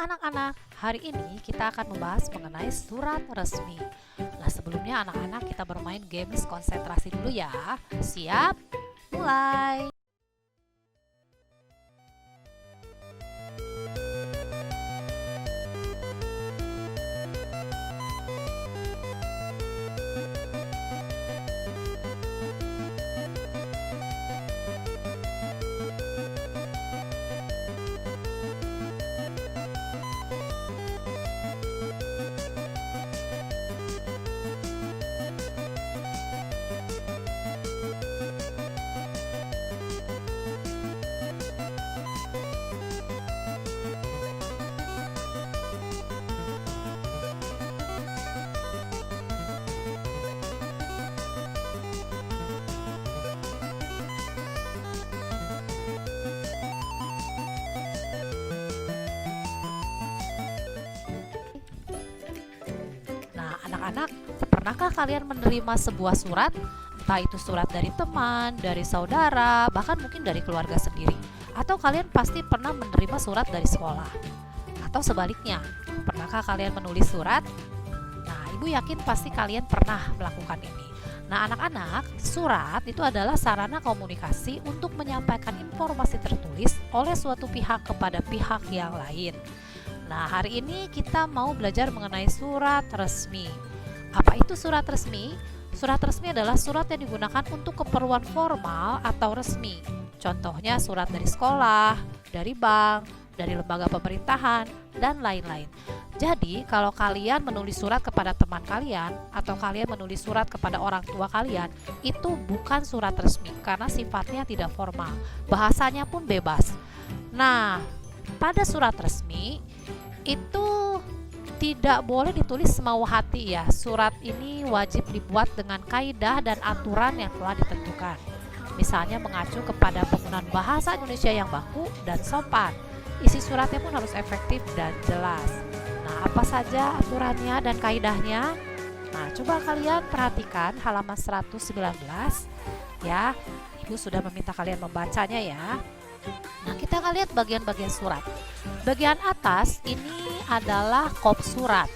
Anak-anak, hari ini kita akan membahas mengenai surat resmi. Nah, sebelumnya anak-anak kita bermain games konsentrasi dulu ya. Siap? Mulai. Nah, anak-anak, pernahkah kalian menerima sebuah surat? Entah itu surat dari teman, dari saudara, bahkan mungkin dari keluarga sendiri. Atau kalian pasti pernah menerima surat dari sekolah. Atau sebaliknya, pernahkah kalian menulis surat? Nah, ibu yakin pasti kalian pernah melakukan ini. Nah, anak-anak, surat itu adalah sarana komunikasi untuk menyampaikan informasi tertulis oleh suatu pihak kepada pihak yang lain. Nah, hari ini kita mau belajar mengenai surat resmi. Apa itu surat resmi? Surat resmi adalah surat yang digunakan untuk keperluan formal atau resmi. Contohnya surat dari sekolah, dari bank, dari lembaga pemerintahan, dan lain-lain. Jadi, kalau kalian menulis surat kepada teman kalian atau kalian menulis surat kepada orang tua kalian, itu bukan surat resmi karena sifatnya tidak formal. Bahasanya pun bebas. Nah, pada surat resmi itu tidak boleh ditulis semau hati ya. Surat ini wajib dibuat dengan kaidah dan aturan yang telah ditentukan. Misalnya mengacu kepada penggunaan bahasa Indonesia yang baku dan sopan. Isi suratnya pun harus efektif dan jelas. Nah, apa saja aturannya dan kaidahnya? Nah, coba kalian perhatikan halaman 119 ya. Ibu sudah meminta kalian membacanya ya. Nah, kita akan lihat bagian-bagian surat. Bagian atas ini adalah kop surat,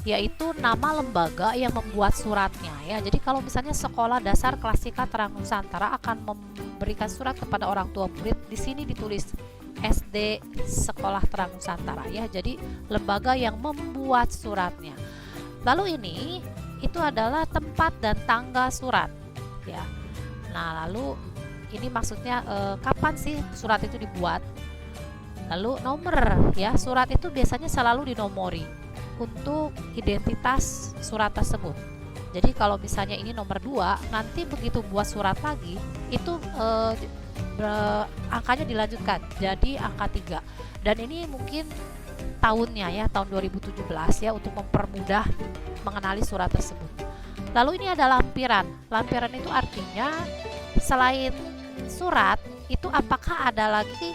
yaitu nama lembaga yang membuat suratnya ya. Jadi kalau misalnya Sekolah Dasar Klasika Terang Nusantara akan memberikan surat kepada orang tua murid, di sini ditulis SD Sekolah Terang Nusantara ya. Jadi lembaga yang membuat suratnya. Lalu ini itu adalah tempat dan tanggal surat ya. Nah, lalu ini maksudnya kapan sih surat itu dibuat. Lalu nomor ya, surat itu biasanya selalu dinomori untuk identitas surat tersebut. Jadi kalau misalnya ini nomor 2, nanti begitu buat surat lagi itu angkanya dilanjutkan jadi angka 3. Dan ini mungkin tahunnya ya, tahun 2017 ya, untuk mempermudah mengenali surat tersebut. Lalu ini ada lampiran. Lampiran itu artinya selain surat itu apakah ada lagi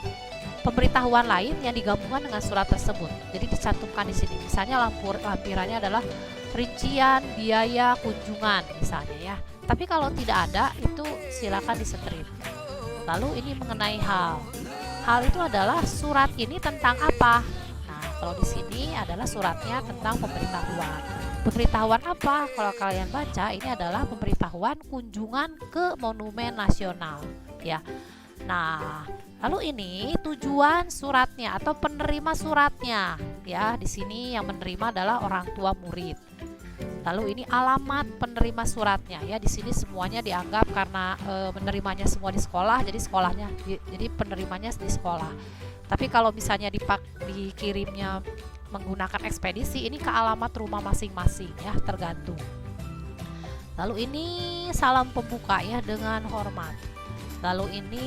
pemberitahuan lain yang digabungkan dengan surat tersebut. Jadi dicantumkan di sini. Misalnya lampirannya adalah rincian biaya kunjungan misalnya ya. Tapi kalau tidak ada itu silakan distrip. Lalu ini mengenai hal. Hal itu adalah surat ini tentang apa? Nah, kalau di sini adalah suratnya tentang pemberitahuan. Pemberitahuan apa? Kalau kalian baca, ini adalah pemberitahuan kunjungan ke Monumen Nasional ya. Nah, lalu ini tujuan suratnya atau penerima suratnya ya. Di sini yang menerima adalah orang tua murid. Lalu ini alamat penerima suratnya ya. Di sini semuanya dianggap karena menerimanya semua di sekolah, jadi sekolahnya jadi penerimanya di sekolah. Tapi kalau misalnya dikirimnya menggunakan ekspedisi, ini ke alamat rumah masing-masing ya, tergantung. Lalu ini salam pembuka ya, dengan hormat. Lalu ini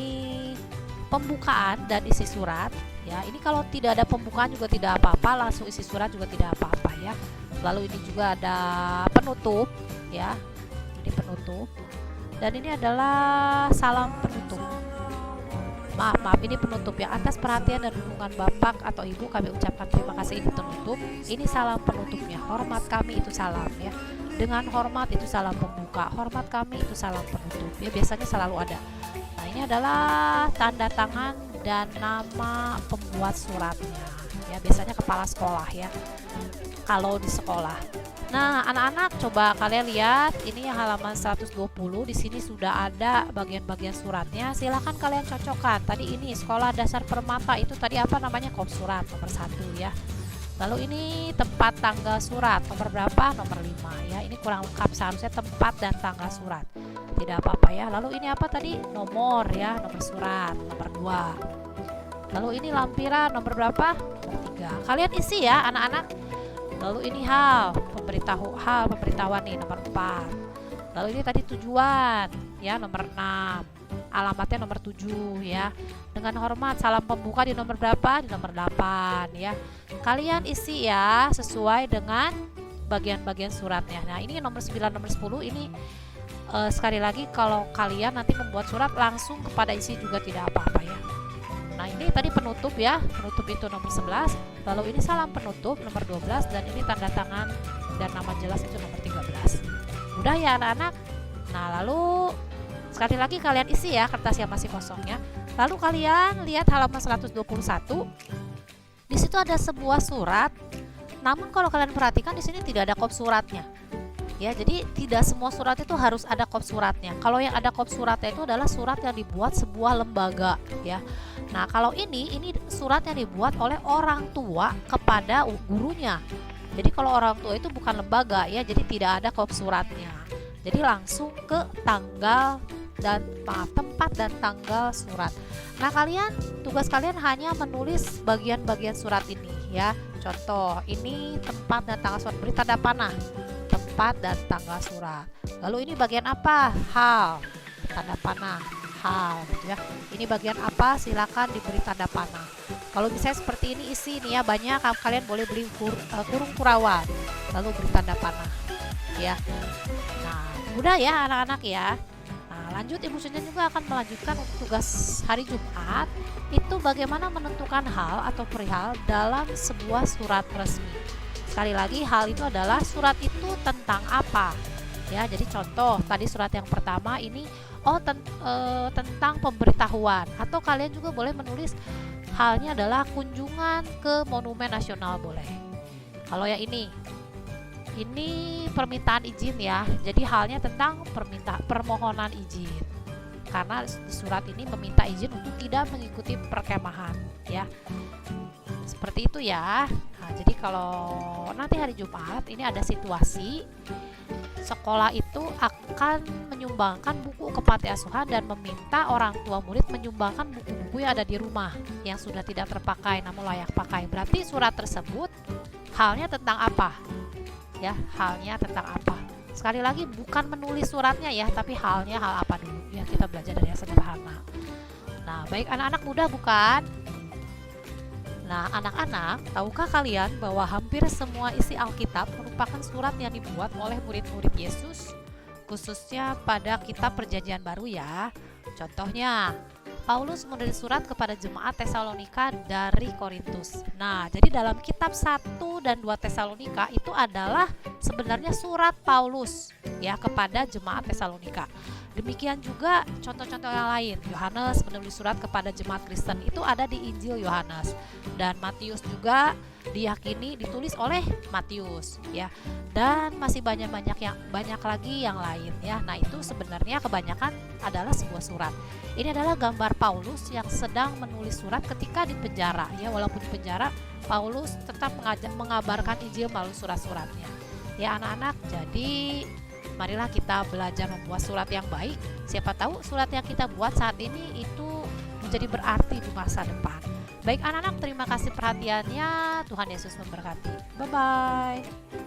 pembukaan dan isi surat ya. Ini kalau tidak ada pembukaan juga tidak apa-apa, langsung isi surat juga tidak apa-apa ya. Lalu ini juga ada penutup ya. Ini penutup. Dan ini adalah salam penutup. Maaf, ini penutup ya. Atas perhatian dan dukungan Bapak atau Ibu kami ucapkan terima kasih. Ini penutup. Ini salam penutupnya. Hormat kami itu salam ya. Dengan hormat itu salam pembuka. Hormat kami itu salam penutup ya. Biasanya selalu ada. Nah, ini adalah tanda tangan dan nama pembuat suratnya ya. ya, biasanya kepala sekolah ya kalau di sekolah. Nah, anak-anak coba kalian lihat ini halaman 120, di sini sudah ada bagian-bagian suratnya. Silahkan kalian cocokkan. Tadi ini Sekolah Dasar Permata itu tadi apa namanya? Kop surat nomor 1 ya. Lalu ini tempat tanggal surat nomor berapa? Nomor 5 ya. Ini kurang lengkap, seharusnya tempat dan tanggal surat. Tidak apa-apa ya. Lalu ini apa tadi? Nomor ya, nomor surat nomor 2. Lalu ini lampiran nomor berapa? Nomor 3. Kalian isi ya anak-anak. Lalu ini hal pemberitahuan nih nomor 4. Lalu ini tadi tujuan ya nomor 6. Alamatnya nomor 7 ya. Dengan hormat salam pembuka di nomor berapa? Di nomor 8 ya. Kalian isi ya sesuai dengan bagian-bagian suratnya. Nah, ini nomor 9, nomor 10 ini sekali lagi kalau kalian nanti membuat surat langsung kepada isi juga tidak apa-apa ya. Nah, ini tadi penutup ya, penutup itu nomor 11, lalu ini salam penutup nomor 12, dan ini tanda tangan dan nama jelas itu nomor 13. Udah ya anak-anak? Nah, lalu sekali lagi kalian isi ya kertas yang masih kosongnya. Lalu kalian lihat halaman 121. Di situ ada sebuah surat. Namun kalau kalian perhatikan di sini tidak ada kop suratnya. Ya, jadi tidak semua surat itu harus ada kop suratnya. Kalau yang ada kop suratnya itu adalah surat yang dibuat sebuah lembaga ya. Nah, kalau ini surat yang dibuat oleh orang tua kepada gurunya. Jadi kalau orang tua itu bukan lembaga ya, jadi tidak ada kop suratnya. Jadi langsung ke tanggal dan tempat dan tanggal surat. Nah, tugas kalian hanya menulis bagian-bagian surat ini ya. Contoh, ini tempat dan tanggal surat, beri tanda panah. Tempat dan tanggal surat. Lalu ini bagian apa? Hal, tanda panah, hal gitu ya. Ini bagian apa? Silakan diberi tanda panah. Kalau misalnya seperti ini isi nih ya, banyak kalian boleh beli kurung kurawan, lalu beri tanda panah ya. Nah, mudah ya anak-anak ya. Nah, lanjut Ibu Sunjan juga akan melanjutkan untuk tugas hari Jumat itu bagaimana menentukan hal atau perihal dalam sebuah surat resmi. Sekali lagi, hal itu adalah surat itu tentang apa ya. Jadi contoh tadi surat yang pertama ini tentang pemberitahuan, atau kalian juga boleh menulis halnya adalah kunjungan ke Monumen Nasional boleh. Kalau yang ini permintaan izin ya. Jadi halnya tentang permohonan izin. Karena surat ini meminta izin untuk tidak mengikuti perkemahan ya. Seperti itu ya. Nah, jadi kalau nanti hari Jumat ini ada situasi sekolah itu akan menyumbangkan buku ke panti asuhan dan meminta orang tua murid menyumbangkan buku-buku yang ada di rumah yang sudah tidak terpakai namun layak pakai. Berarti surat tersebut halnya tentang apa? Ya, halnya tentang apa? Sekali lagi bukan menulis suratnya ya, tapi halnya hal apa dulu ya, kita belajar dari yang sederhana. Nah, baik anak-anak mudah bukan? Nah, anak-anak, tahukah kalian bahwa hampir semua isi Alkitab merupakan surat yang dibuat oleh murid-murid Yesus, khususnya pada kitab Perjanjian Baru ya. Contohnya, Paulus menulis surat kepada jemaat Tesalonika dari Korintus. Nah, jadi dalam kitab 1 dan 2 Tesalonika itu adalah sebenarnya surat Paulus ya kepada jemaat Tesalonika. Demikian juga contoh-contoh yang lain. Yohanes menulis surat kepada jemaat Kristen itu ada di Injil Yohanes, dan Matius juga diyakini ditulis oleh Matius ya. Dan masih banyak lagi yang lain ya. Nah, itu sebenarnya kebanyakan adalah sebuah surat. Ini adalah gambar Paulus yang sedang menulis surat ketika di penjara ya. Walaupun di penjara, Paulus tetap mengabarkan Injil melalui surat-suratnya. Ya anak-anak, jadi marilah kita belajar membuat surat yang baik. Siapa tahu surat yang kita buat saat ini itu menjadi berarti di masa depan. Baik anak-anak, terima kasih perhatiannya. Tuhan Yesus memberkati. Bye-bye.